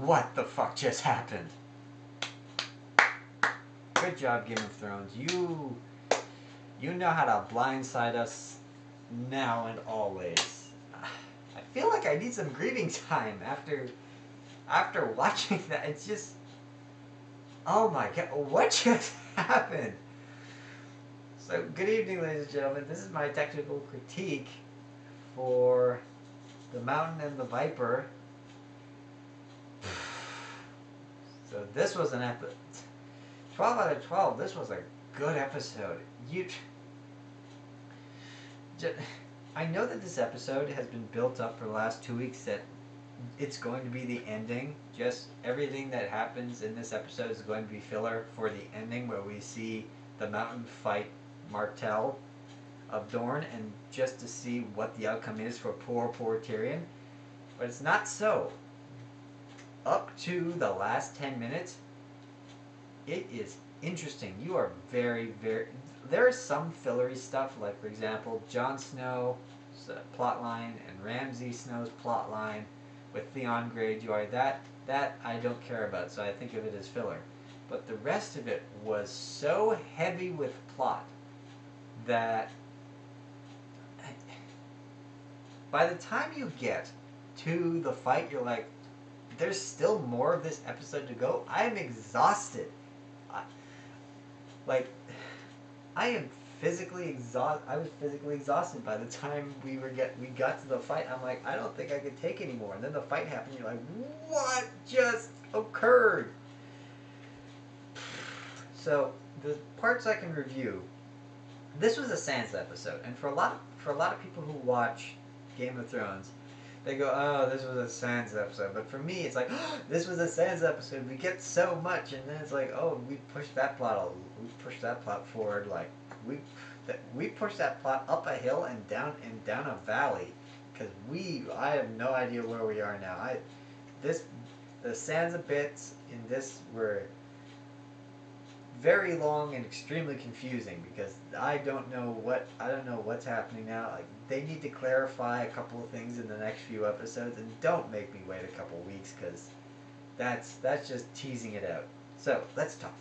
What the fuck just happened? Good job, Game of Thrones. You know how to blindside us now and always. I feel like I need some grieving time after watching that. It's just, oh my god, what just happened? So, good evening, ladies and gentlemen. This is my technical critique for The Mountain and the Viper. So this was an episode. 12 out of 12. This was a good episode. I know that this episode has been built up for the last 2 weeks that it's going to be the ending. Just everything that happens in this episode is going to be filler for the ending where we see the Mountain fight Martell of Dorne and just to see what the outcome is for poor Tyrion. But it's not so. Up to the last 10 minutes, it is interesting. You are very, there is some fillery stuff, like for example, Jon Snow's plotline and Ramsay Snow's plotline with Theon Greyjoy. That I don't care about, so I think of it as filler. But the rest of it was so heavy with plot that by the time you get to the fight, you're like, there's still more of this episode to go. I am exhausted. I am physically exhausted. I was physically exhausted by the time we got to the fight. I'm like, I don't think I could take anymore. And then the fight happened. You're like, what just occurred? So the parts I can review. This was a Sansa episode, and for a lot of people who watch Game of Thrones, they go, oh, this was a Sansa episode. But for me, it's like, oh, this was a Sansa episode. We get so much, and then it's like, oh, we pushed that plot forward. Like we pushed that plot up a hill and down a valley, because I have no idea where we are now. The Sansa bits in this were very long and extremely confusing because I don't know what's happening now. Like, they need to clarify a couple of things in the next few episodes, and don't make me wait a couple weeks because that's just teasing it out. So let's talk.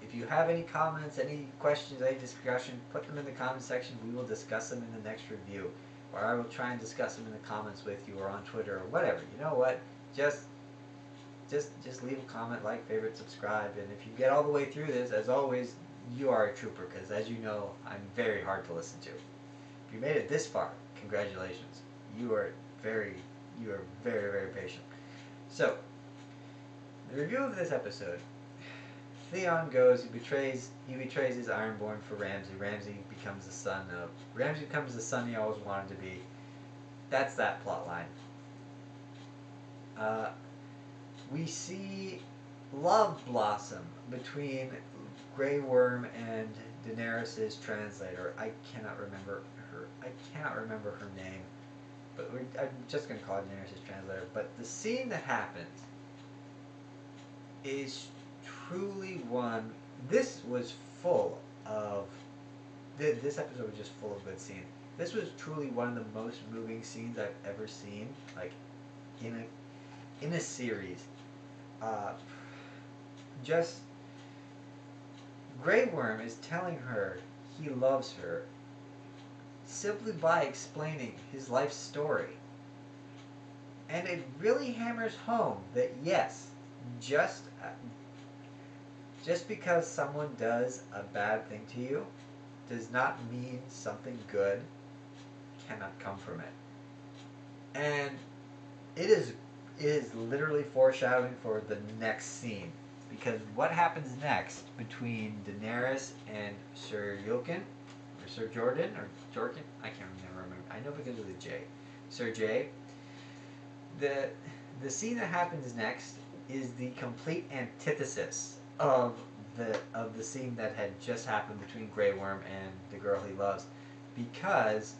If you have any comments, any questions, any discussion, put them in the comment section. We will discuss them in the next review, or I will try and discuss them in the comments with you or on Twitter or whatever. You know what? Just leave a comment, like, favorite, subscribe, and if you get all the way through this, as always, you are a trooper, because as you know, I'm very hard to listen to. If you made it this far, congratulations. You are very, very patient. So, the review of this episode. Theon goes, he betrays his Ironborn for Ramsay. Ramsay becomes the son he always wanted to be. That's that plot line. We see love blossom between Grey Worm and Daenerys' translator. I cannot remember her name, but I'm just going to call her Daenerys' translator. But the scene that happens is truly one. This was full of. This episode was just full of good scenes. This was truly one of the most moving scenes I've ever seen, like in a series. Just Grey Worm is telling her he loves her simply by explaining his life story. And it really hammers home that yes, just because someone does a bad thing to you does not mean something good cannot come from it. And it is literally foreshadowing for the next scene, because what happens next between Daenerys and Sir Jordan, I can't remember. I know because of the J. Sir J. The scene that happens next is the complete antithesis of the scene that had just happened between Grey Worm and the girl he loves, because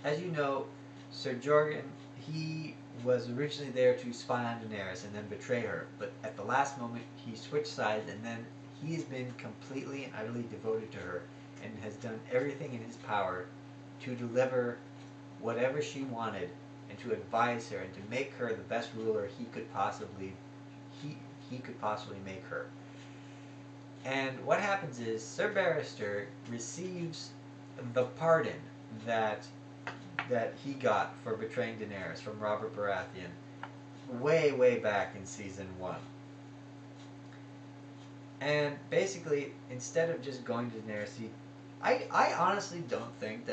as you know, Sir Jordan, he was originally there to spy on Daenerys and then betray her, but at the last moment he switched sides, and then he's been completely and utterly devoted to her and has done everything in his power to deliver whatever she wanted and to advise her and to make her the best ruler he he could possibly make her. And what happens is Sir Barrister receives the pardon that he got for betraying Daenerys from Robert Baratheon way back in season 1. And basically, instead of just going to Daenerys, I honestly don't think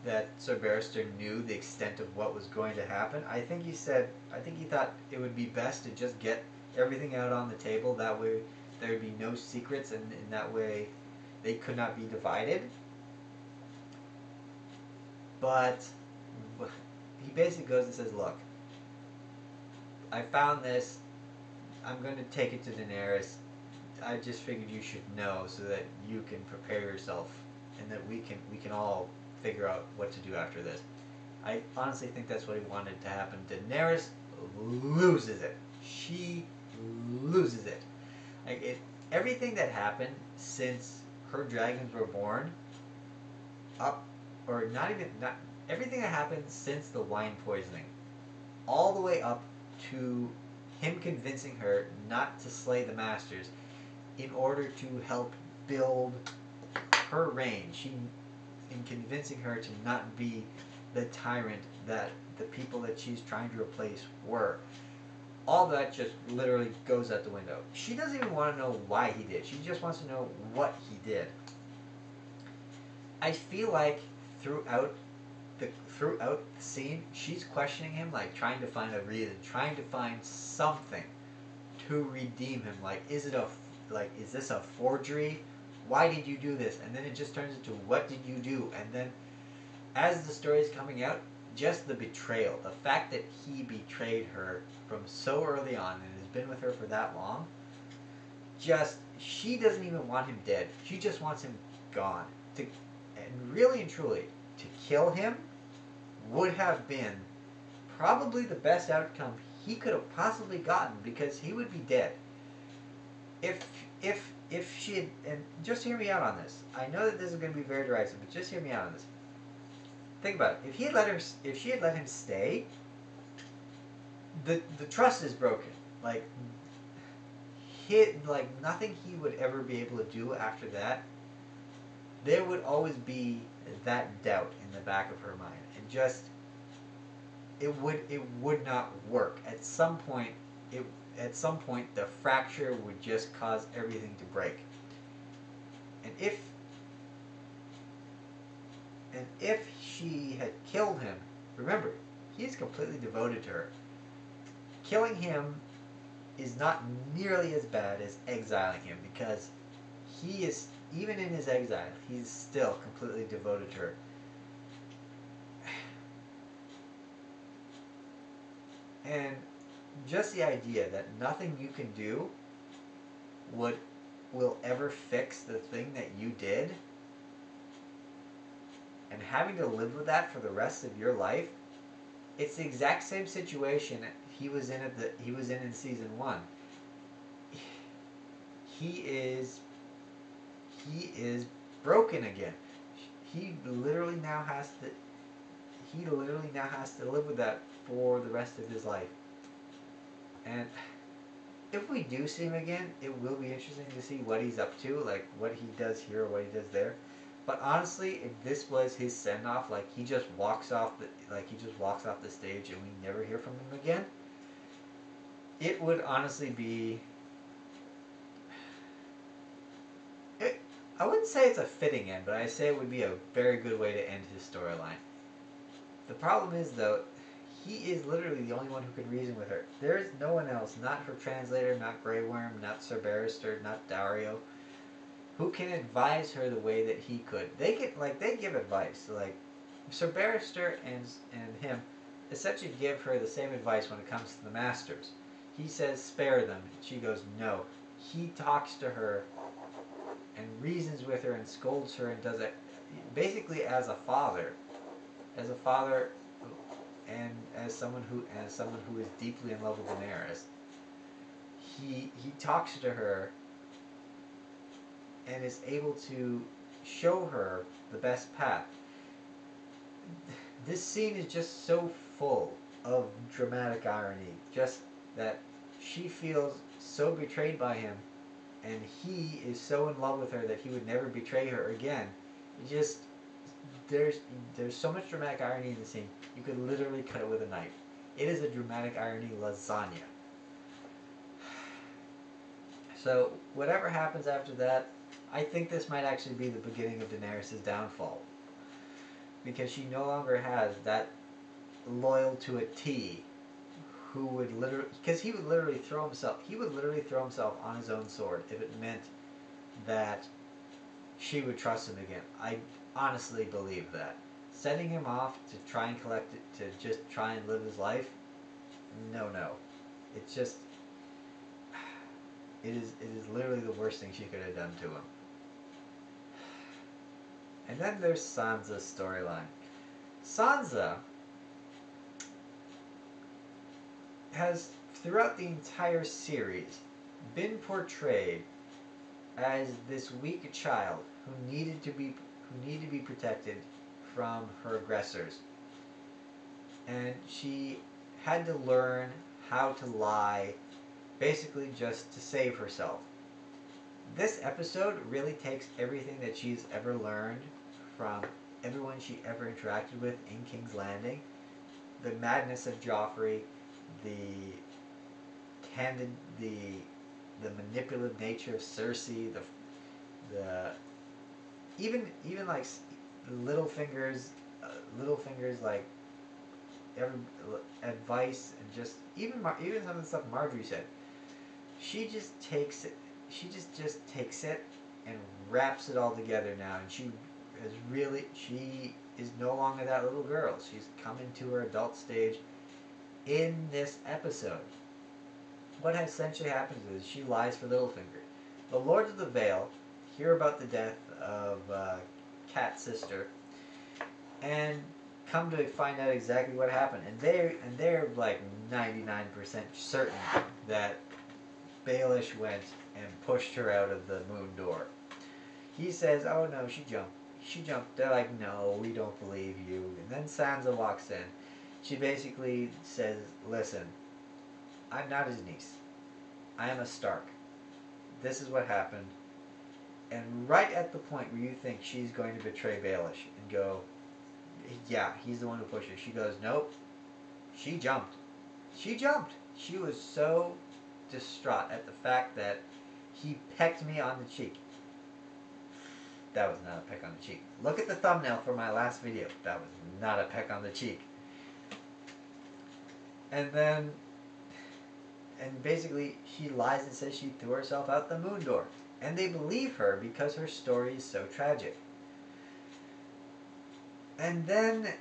that Sir Barrister knew the extent of what was going to happen. I think he thought it would be best to just get everything out on the table. That way there would be no secrets, and in that way they could not be divided. But he basically goes and says, look, I found this. I'm going to take it to Daenerys. I just figured you should know so that you can prepare yourself and that we can all figure out what to do after this. I honestly think that's what he wanted to happen. Daenerys loses it. She loses it. Like everything that happened since her dragons were born, everything that happened since the wine poisoning, all the way up to him convincing her not to slay the Masters in order to help build her reign. In convincing her to not be the tyrant that the people that she's trying to replace were. All that just literally goes out the window. She doesn't even want to know why he did. She just wants to know what he did. I feel like throughout the scene, she's questioning him, like trying to find a reason, trying to find something to redeem him. Like, is this a forgery? Why did you do this? And then it just turns into, what did you do? And then as the story is coming out, just the betrayal, the fact that he betrayed her from so early on and has been with her for that long, she doesn't even want him dead. She just wants him gone. And really and truly, to kill him would have been probably the best outcome he could have possibly gotten, because he would be dead. If she had, and just hear me out on this. I know that this is going to be very derisive, but just hear me out on this. Think about it. If she had let him stay, the trust is broken. Like nothing he would ever be able to do after that. There would always be that doubt in the back of her mind, and just it would not work. At some point, the fracture would just cause everything to break. And if she had killed him, remember, he's completely devoted to her. Killing him is not nearly as bad as exiling him, because he is, even in his exile, he's still completely devoted to her. And just the idea that nothing you can do will ever fix the thing that you did, and having to live with that for the rest of your life, it's the exact same situation he was in in season 1. He is broken again. He literally now has to live with that for the rest of his life. And if we do see him again, it will be interesting to see what he's up to, like what he does here or what he does there. But honestly, if this was his send-off, like he just walks off the stage and we never hear from him again, it would honestly be, I wouldn't say it's a fitting end, but I say it would be a very good way to end his storyline. The problem is, though, he is literally the only one who can reason with her. There is no one else, not her translator, not Grey Worm, not Sir Barrister, not Daario, who can advise her the way that he could. They give advice. Like, Sir Barrister and him essentially give her the same advice when it comes to the Masters. He says, spare them. She goes, no. He talks to her and reasons with her and scolds her and does it basically as a father, and as someone who is deeply in love with Daenerys. He talks to her and is able to show her the best path. this scene is just so full of dramatic irony. Just that she feels so betrayed by him, and he is so in love with her that he would never betray her again. It just there's there's so much dramatic irony in the scene. You could literally cut it with a knife. It is a dramatic irony lasagna. So whatever happens after that, I think this might actually be the beginning of Daenerys' downfall, because she no longer has that loyal to a T who would literally, because he would literally throw himself on his own sword if it meant that she would trust him again. I honestly believe that. Sending him off to try and collect it, to just try and live his life, no. It's just, it is literally the worst thing she could have done to him. And then there's Sansa's storyline. Sansa has, throughout the entire series, been portrayed as this weak child who needed to be protected from her aggressors, and she had to learn how to lie, basically just to save herself. This episode really takes everything that she's ever learned from everyone she ever interacted with in King's Landing, the madness of Joffrey, the candid, the manipulative nature of Cersei, the even like Littlefinger's like every advice, and just even some of the stuff Marjorie said. She just takes it. She just takes it and wraps it all together now, and she is no longer that little girl. She's come into her adult stage in this episode. What essentially happens is she lies for Littlefinger. The Lords of the Vale hear about the death of Cat's sister and come to find out exactly what happened, and they're like 99% certain that Baelish went and pushed her out of the moon door. He says, "Oh no, she jumped. She jumped." They're like, "No, we don't believe you." And then Sansa walks in. She basically says, "Listen, I'm not his niece. I am a Stark. This is what happened." And right at the point where you think she's going to betray Baelish and go, "Yeah, he's the one who pushed her," she goes, "Nope. She jumped. She jumped." She was so distraught at the fact that he pecked me on the cheek. That was not a peck on the cheek. Look at the thumbnail for my last video. That was not a peck on the cheek. And basically she lies and says she threw herself out the moon door. And they believe her because her story is so tragic. And then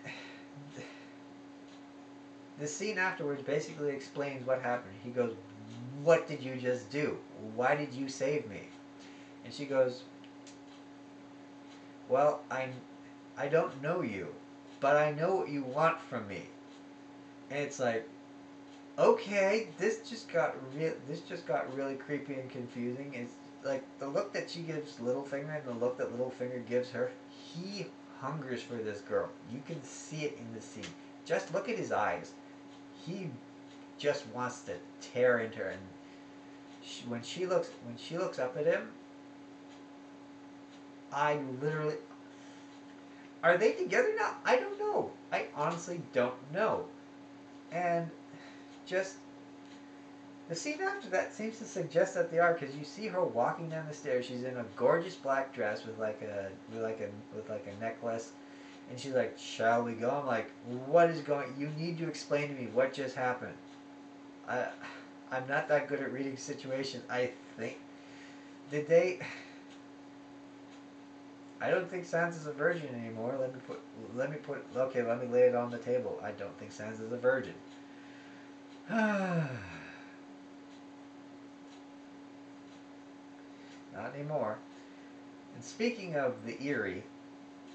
the scene afterwards basically explains what happened. He goes, "What did you just do? Why did you save me?" And she goes, "Well, I don't know you, but I know what you want from me." And it's like, okay, this just got really creepy and confusing. It's like the look that she gives Littlefinger and the look that Littlefinger gives her. He hungers for this girl. You can see it in the scene. Just look at his eyes. He just wants to tear into her, and when she looks up at him, I literally. Are they together now? I don't know. I honestly don't know. And just the scene after that seems to suggest that they are, because you see her walking down the stairs. She's in a gorgeous black dress with like a necklace, and she's like, "Shall we go?" I'm like, "What is going? You need to explain to me what just happened." I'm not that good at reading situations. I think did they. I don't think Sansa's a virgin anymore. Let me lay it on the table. I don't think Sansa's a virgin. Not anymore. And speaking of the Eyrie,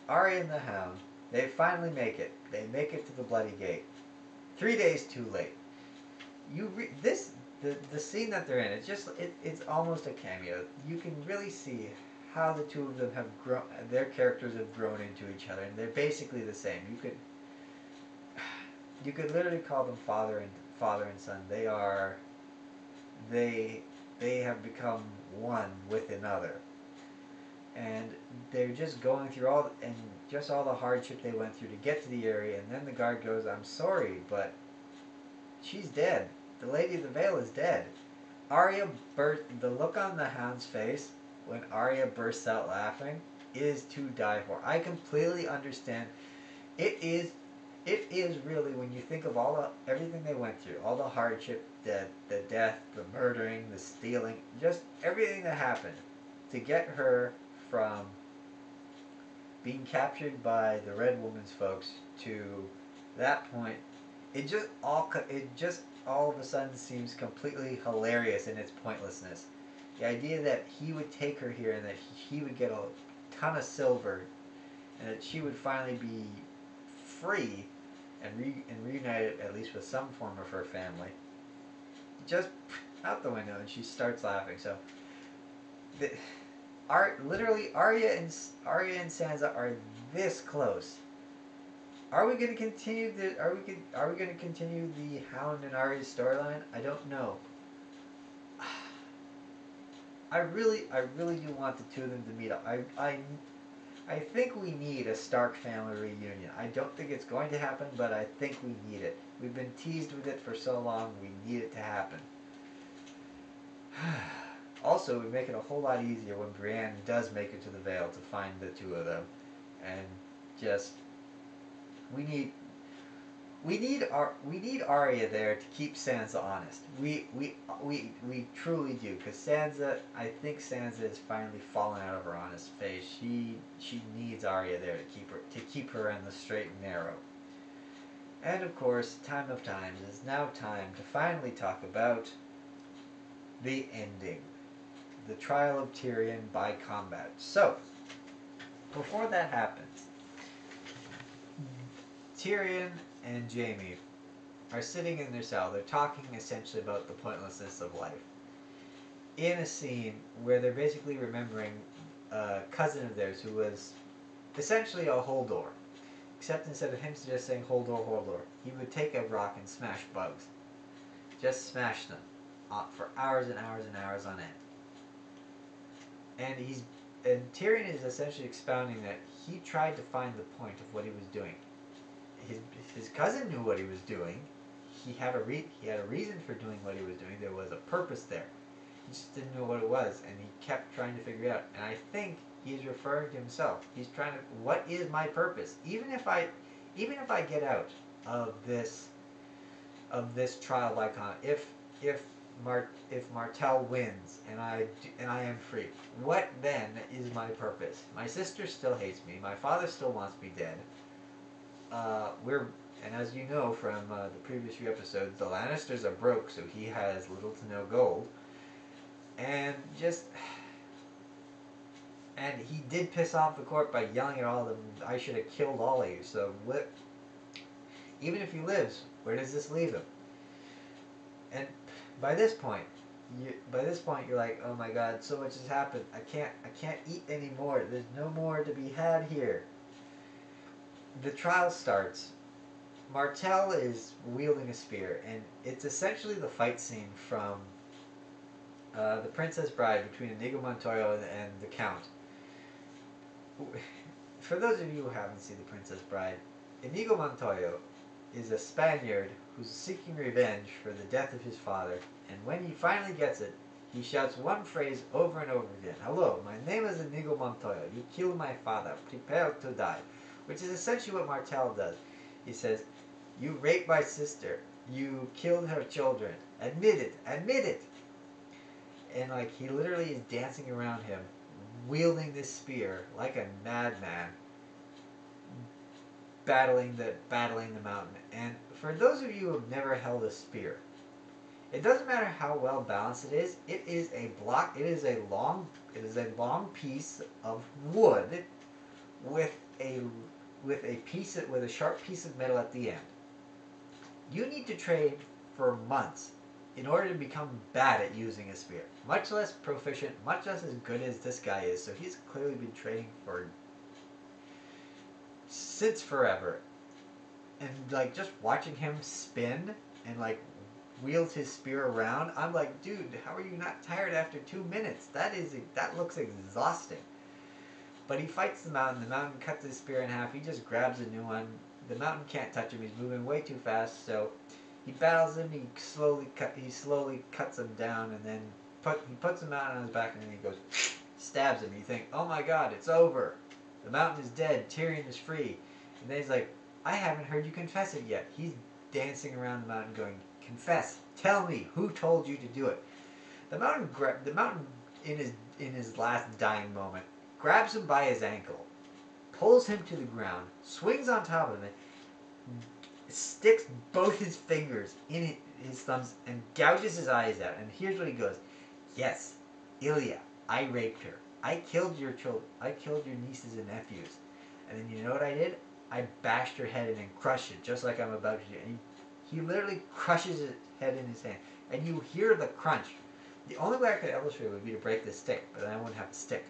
Arya and the Hound, they finally make it. They make it to the Bloody Gate. 3 days too late. The scene that they're in. It's almost a cameo. You can really see how the two of them have grown. Their characters have grown into each other, and they're basically the same. you could literally call them father and son. They they have become one with another, and they're just going through all the hardship they went through to get to the area, and then the guard goes, "I'm sorry, but she's dead. The Lady of the Vale is dead." Arya burst. The look on the Hound's face when Arya bursts out laughing is to die for. I completely understand. It is. It is really, when you think of everything they went through, all the hardship, the death, the murdering, the stealing, just everything that happened to get her from being captured by the Red Woman's folks to that point. It just all of a sudden seems completely hilarious in its pointlessness. The idea that he would take her here and that he would get a ton of silver and that she would finally be free and reunited at least with some form of her family, just out the window, and she starts laughing. So, literally, Arya and Sansa are this close. Are we going to continue Are we going to continue the Hound and Arya's storyline? I don't know. I really do want the two of them to meet up. I think we need a Stark family reunion. I don't think it's going to happen, but I think we need it. We've been teased with it for so long, we need it to happen. Also, it would make it a whole lot easier when Brienne does make it to the Vale to find the two of them. And just, we need Arya there to keep Sansa honest. We truly do, because I think Sansa has finally fallen out of her honest phase. She needs Arya there to keep her in the straight and narrow. And of course, time of times is now time to finally talk about the ending, the trial of Tyrion by combat. So, before that happens, Tyrion and Jaime are sitting in their cell. They're talking essentially about the pointlessness of life. In a scene where they're basically remembering a cousin of theirs who was essentially a Holdor. Except instead of him just saying Holdor, Holdor, he would take a rock and smash bugs. Just smash them for hours and hours and hours on end. And Tyrion is essentially expounding that he tried to find the point of what he was doing. His cousin knew what he was doing. He had a reason for doing what he was doing. There was a purpose there. He just didn't know what it was, and he kept trying to figure it out. And I think he's referring to himself. He's trying to, what is my purpose? Even if I get out of this trial by combat, if Martell wins and I am free, what then is my purpose? My sister still hates me. My father still wants me dead. And as you know from the previous few episodes, the Lannisters are broke, so he has little to no gold. And he did piss off the court by yelling at all of them, "I should have killed all of you." So even if he lives, where does this leave him? And by this point, you're like, oh my God, so much has happened. I can't eat anymore. There's no more to be had here. The trial starts. Martell is wielding a spear, and it's essentially the fight scene from The Princess Bride between Inigo Montoya and the Count. For those of you who haven't seen The Princess Bride, Inigo Montoya is a Spaniard who's seeking revenge for the death of his father, and when he finally gets it, he shouts one phrase over and over again. "Hello, my name is Inigo Montoya. You killed my father. Prepare to die." Which is essentially what Martell does. He says, "You raped my sister. You killed her children. Admit it. Admit it." And like, he literally is dancing around him, wielding this spear like a madman, battling the mountain. And for those of you who have never held a spear, it doesn't matter how well balanced it is. It is a long piece of wood with a sharp piece of metal at the end. You need to train for months in order to become bad at using a spear. Much less proficient, much less as good as this guy is. So he's clearly been training since forever. and like just watching him spin and like wield his spear around, I'm like, dude, how are you not tired after 2 minutes? That looks exhausting. But he fights the mountain. The mountain cuts his spear in half. He just grabs a new one. The mountain can't touch him. He's moving way too fast. So he battles him. He slowly cuts him down, and then he puts the mountain on his back, and then he goes stabs him. You think, oh my God, it's over. The mountain is dead. Tyrion is free. And then he's like, I haven't heard you confess it yet. He's dancing around the mountain, going, confess. Tell me who told you to do it. The mountain in his last dying moment grabs him by his ankle, pulls him to the ground, swings on top of him, sticks both his fingers in his thumbs, and gouges his eyes out. And here's what he goes: yes, Ilya, I raped her. I killed your children. I killed your nieces and nephews. And then you know what I did? I bashed her head in and crushed it, just like I'm about to do. And he literally crushes his head in his hand. And you hear the crunch. The only way I could illustrate it would be to break the stick, but then I wouldn't have the stick.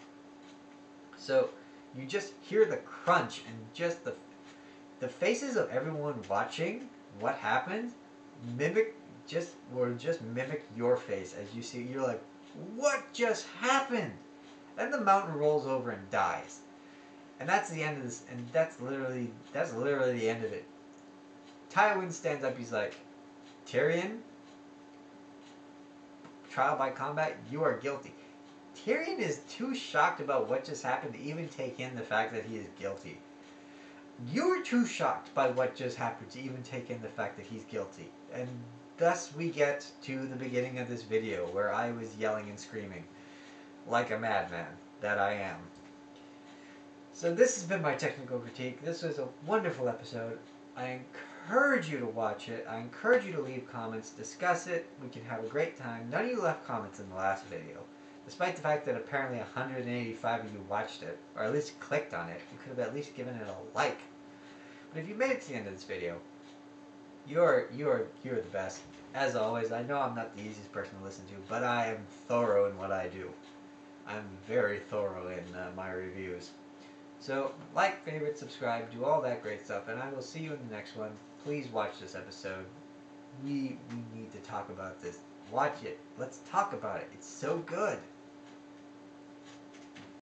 So you just hear the crunch, and just the faces of everyone watching what happened mimic your face as you see. You're like, what just happened? Then the mountain rolls over and dies, and that's the end of this. And that's literally the end of it. Tywin stands up. He's like, Tyrion, trial by combat, you are guilty. Tyrion is too shocked about what just happened to even take in the fact that he is guilty. You're too shocked by what just happened to even take in the fact that he's guilty. And thus we get to the beginning of this video where I was yelling and screaming like a madman that I am. So this has been my technical critique. This was a wonderful episode. I encourage you to watch it. I encourage you to leave comments, discuss it. We can have a great time. None of you left comments in the last video. Despite the fact that apparently 185 of you watched it, or at least clicked on it, you could have at least given it a like. But if you made it to the end of this video, you're the best. As always, I know I'm not the easiest person to listen to, but I am thorough in what I do. I'm very thorough in my reviews. So, like, favorite, subscribe, do all that great stuff, and I will see you in the next one. Please watch this episode. We need to talk about this. Watch it. Let's talk about it. It's so good.